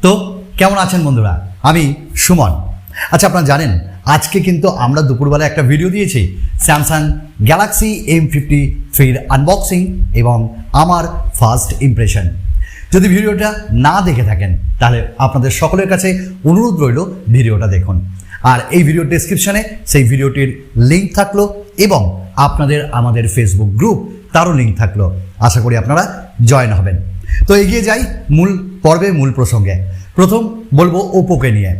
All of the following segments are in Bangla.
তো কেমন আছেন বন্ধুরা? আমি সুমন। আচ্ছা, আপনারা জানেন আজকে কিন্তু আমরা দুপুরবেলা একটা ভিডিও দিয়েছি স্যামসাং গ্যালাক্সি M53 আনবক্সিং এবং আমার ফার্স্ট ইমপ্রেশন। যদি ভিডিওটা না দেখে থাকেন তাহলে আপনাদের সকলের কাছে অনুরোধ রইল ভিডিওটা দেখুন। আর এই ভিডিও ডেসক্রিপশনে সেই ভিডিওটির লিঙ্ক থাকলো এবং আপনাদের আমাদের ফেসবুক গ্রুপ তারও লিঙ্ক থাকলো। আশা করি আপনারা জয়েন হবেন। তো এগিয়ে যাই মূল পর্বে, মূল প্রসঙ্গে। প্রথম বলবো ওপোকে নিয়ে।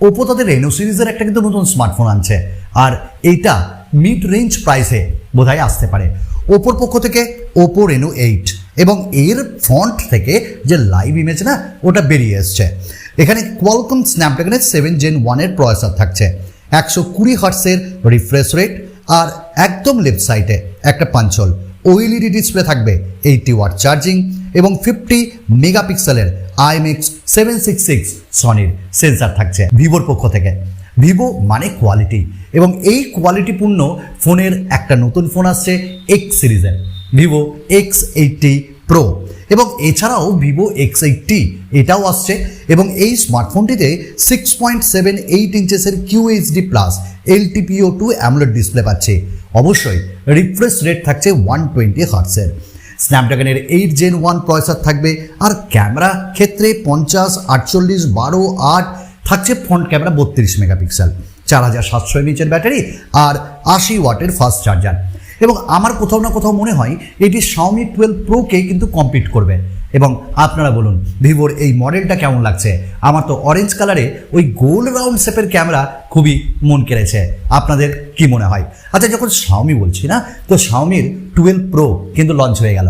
ওপো তাদের রেনো সিরিজের একটা কিন্তু নতুন স্মার্টফোন আনছে, আর এইটা মিড রেঞ্জ প্রাইসে বোধহয় আসতে পারে। ওপোর পক্ষ থেকে ওপো রেনো 8 এবং এর ফন্ট থেকে যে লাইভ ইমেজ না ওটা বেরিয়ে এসছে। এখানে কোয়ালকম স্ন্যাপড্রাগনের 7 Gen 1 এর প্রসেসর থাকছে, 120 হার্টসের রিফ্রেশ রেট, আর একদম লেফট সাইডে একটা পাঞ্চল ওএলইডি ডিসপ্লে থাকবে, 80 ওয়াট চার্জিং এবং 50 মেগাপিক্সেলের IMX 766 সনির সেন্সার থাকছে ভিভোর পক্ষ থেকে। ভিভো মানে কোয়ালিটি, এবং এই কোয়ালিটিপূর্ণ ফোনের একটা নতুন ফোন আসছে X সিরিজের, ভিভো X80 প্রো, এবং এছাড়াও ভিভো X80 এটাও আসছে। এবং এই স্মার্টফোনটিতে 6.78 ইঞ্চেসের QHD+ LTPO2 AMOLED ডিসপ্লে পাচ্ছে। অবশ্যই রিফ্রেশ রেট থাকছে 120 হার্টসের। স্ন্যাপড্রাগনের 8 Gen 1 প্রসেসর থাকবে, আর ক্যামেরা ক্ষেত্রে 50, 48, 12, 8 থাকছে front camera 32 megapixel, 4700 mAh battery আর 80 ওয়াটের ফাস্ট চার্জার। এবং আমার কোথাও না কোথাও মনে হয় এটি Xiaomi 12 Pro-কে কিন্তু কম্পিট করবে। এবং আপনারা বলুন ভিভোর এই মডেলটা কেমন লাগছে? আমার তো অরেঞ্জ কালারে ওই গোল রাউন্ড শেপের ক্যামেরা খুবই মন কেড়েছে। আপনাদের কি মনে হয়? আচ্ছা, যখন Xiaomi বলছি না, তো Xiaomiর 12 Pro কিন্তু লঞ্চ হয়ে গেল,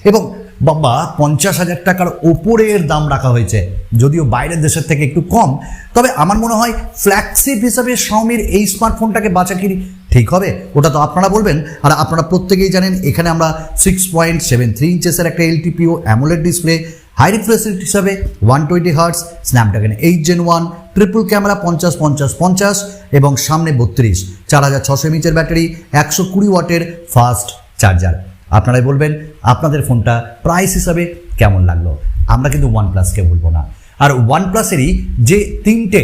এবং বাবা 50,000 টাকার ওপরের দাম রাখা হয়েছে, যদিও বাইরের দেশের থেকে একটু কম। তবে আমার মনে হয় ফ্ল্যাগশিপ হিসাবে Xiaomiর এই স্মার্টফোনটাকে বাঁচা কি ঠিক হবে? ওটা তো আপনারা বলবেন। আর আপনারা প্রত্যেকেই জানেন এখানে আমরা 6.73 ইঞ্চেসের একটা LTPO AMOLED display, high refresh rate হিসাবে 120 hertz, Snapdragon 8 Gen 1, triple camera 50-50-50 এবং সামনে 32, 4600 mAh ব্যাটারি, 120 ওয়াটের ফাস্ট চার্জার। আপনারাই বলবেন আপনাদের ফোনটা প্রাইস হিসাবে কেমন লাগলো। আমরা কিন্তু OnePlus-কে বলবো না। আর OnePlus-এরই যে 3টে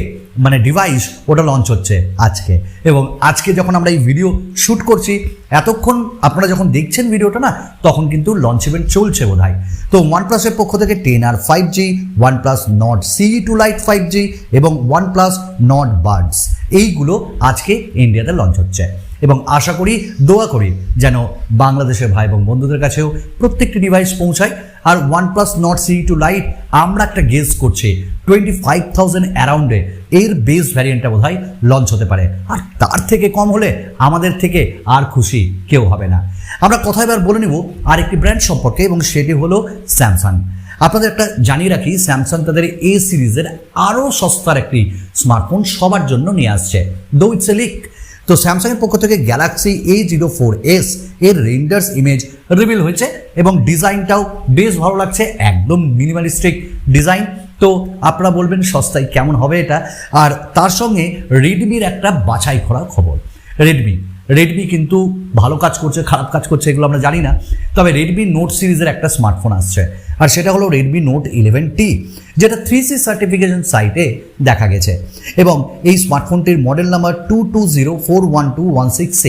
ডিভাইস ওটা লঞ্চ হচ্ছে আজকে, এবং আজকে যখন আমরা এই ভিডিও শ্যুট করছি, এতক্ষণ আপনারা যখন দেখছেন ভিডিওটা না, তখন কিন্তু লঞ্চ ইভেন্ট চলছে বোধহয়। তো OnePlus-এর পক্ষ থেকে 10R 5G, OnePlus Nord CE2 Lite 5G এবং OnePlus Nord Buds এইগুলো আজকে ইন্ডিয়াতে লঞ্চ হচ্ছে। এবং আশা করি, দোয়া করি যেন বাংলাদেশের ভাই এবং বন্ধুদের কাছেও প্রত্যেকটি ডিভাইস পৌঁছায়। আর OnePlus Nord CE2 Lite আমরা একটা গেস করছি 25,000 অ্যারাউন্ডে এর বেস ভ্যারিয়েন্টটা বোধহয় লঞ্চ হতে পারে। আর তার থেকে কম হলে আমাদের থেকে আর খুশি কেউ হবে না। আমরা কথা এবার বলে নেব আরেকটি ব্র্যান্ড সম্পর্কে, এবং সেটি হলো স্যামসাং। আপনাদের একটা জানিয়ে রাখি, স্যামসাং তাদের A সিরিজের আরও সস্তার একটি স্মার্টফোন সবার জন্য নিয়ে আসছে, দো ইটস এ লিক। তো স্যামসাংয়ের পক্ষ থেকে গ্যালাক্সি A04s এর রেন্ডার্স ইমেজ রিভিল হয়েছে, এবং ডিজাইনটাও বেশ ভালো লাগছে, একদম মিনিমালিস্টিক ডিজাইন। তো আপনারা বলবেন সস্তায় কেমন হবে এটা। আর তার সঙ্গে রেডমির একটা বাছাই করা খবর। রেডমি কিন্তু ভালো কাজ করছে, খারাপ কাজ করছে এগুলো আমরা জানি না। তবে রেডমি নোট সিরিজের একটা স্মার্টফোন আসছে, আর সেটা হলো রেডমি নোট 11T, যেটা 3C সার্টিফিকেশন সাইটে দেখা গেছে। এবং এই স্মার্টফোনটির মডেল নাম্বার 22041216C,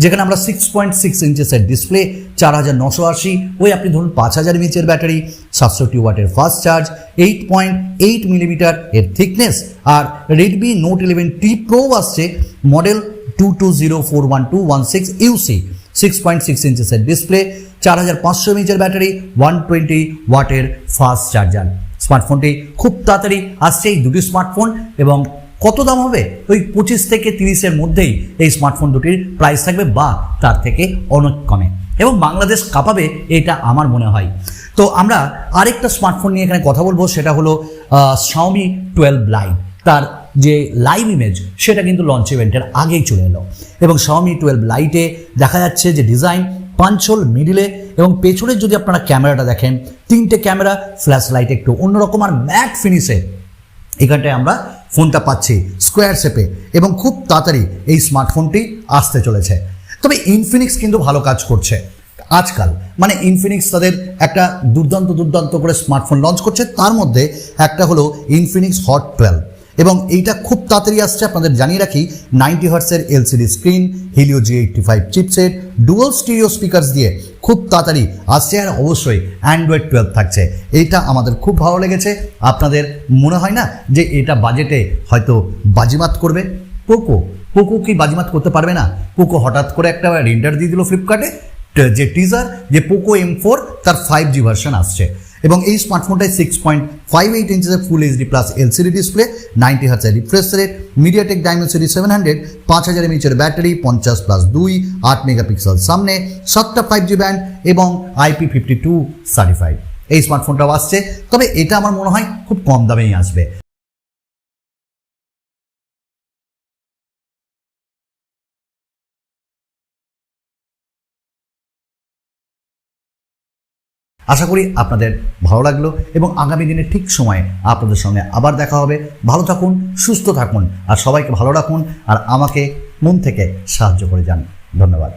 যেখানে আমরা 6.6 ইঞ্চেসের ডিসপ্লে, 4980, ওই আপনি ধরুন 5000 mAh ব্যাটারি, 720 ওয়াটের ফাস্ট চার্জ, 8.8 মিলিমিটার এর থিকনেস। আর রেডমি নোট 11T Pro আসছে মডেল 22041216UC, 6.6 ইঞ্চেসের ডিসপ্লে, 4500 mAh ব্যাটারি, 120 ওয়াটের ফাস্ট চার্জার। স্মার্টফোনটি খুব তাড়াতাড়ি আসছে এই দুটি স্মার্টফোন, এবং কত দাম হবে? ওই 25 থেকে 30-এর মধ্যেই এই স্মার্টফোন দুটির প্রাইস থাকবে, বা তার থেকে অনেক কমে, এবং বাংলাদেশ কাঁপাবে এটা আমার মনে হয়। তো আমরা আরেকটা স্মার্টফোন নিয়ে এখানে কথা বলবো, সেটা হলো Xiaomi 12 Lite। তার যে লাইভ ইমেজ সেটা কিন্তু লঞ্চ ইভেন্টের আগেই চলে এলো, এবং Xiaomi 12 Lite-এ দেখা যাচ্ছে যে ডিজাইন পাঞ্চল মিডিলে, এবং পেছনের যদি আপনারা ক্যামেরাটা দেখেন, 3টে ক্যামেরা, ফ্ল্যাশ লাইট একটু অন্যরকম, আর ম্যাট ফিনিশে এখানটায় আমরা ফোনটা পাচ্ছি স্কোয়ার শেপে, এবং খুব তাড়াতাড়ি এই স্মার্টফোনটি আসতে চলেছে। তবে ইনফিনিক্স কিন্তু ভালো কাজ করছে। আজকাল মানে ইনফিনিক্স তাদের একটা দুর্দান্ত করে স্মার্টফোন লঞ্চ করছে, তার মধ্যে একটা হলো ইনফিনিক্স হট 12 এবং এইটা খুব তাড়াতাড়ি আসছে। আপনাদের জানিয়ে রাখি 90 হার্টসের LCD screen, Helio G85 chipset, dual stereo speakers দিয়ে খুব তাড়াতাড়ি আসছে, আর অবশ্যই অ্যান্ড্রয়েড 12 থাকছে। এইটা আমাদের খুব ভালো লেগেছে। আপনাদের মনে হয় না যে এটা বাজেটে হয়তো বাজিমাত করবে? পোকো কি বাজিমাত করতে পারবে না? পোকো হঠাৎ করে একটা রেন্ডার দিয়ে দিল ফ্লিপকার্টে, যে টিজার যে পোকো M4 তার 5G ভার্সন আসছে এবং এই স্মার্টফোনটায় 6.58 ইঞ্চের full HD plus LCD display, 90 হার্টজের refresh rate, MediaTek Dimensity 700, 5000 mAh battery, 50+2, 8 megapixel সামনে, 7টা 5G ব্যান্ড এবং IP52 সার্টিফাইড। এই স্মার্টফোনটাও আসছে, তবে এটা আমার মনে হয় খুব কম দামেই আসবে। আশা করি আপনাদের ভালো লাগলো এবং আগামী দিনে ঠিক সময়ে আপনাদের সঙ্গে আবার দেখা হবে। ভালো থাকুন, সুস্থ থাকুন আর সবাইকে ভালো রাখুন আর আমাকে মন থেকে সাহায্য করে যান। ধন্যবাদ।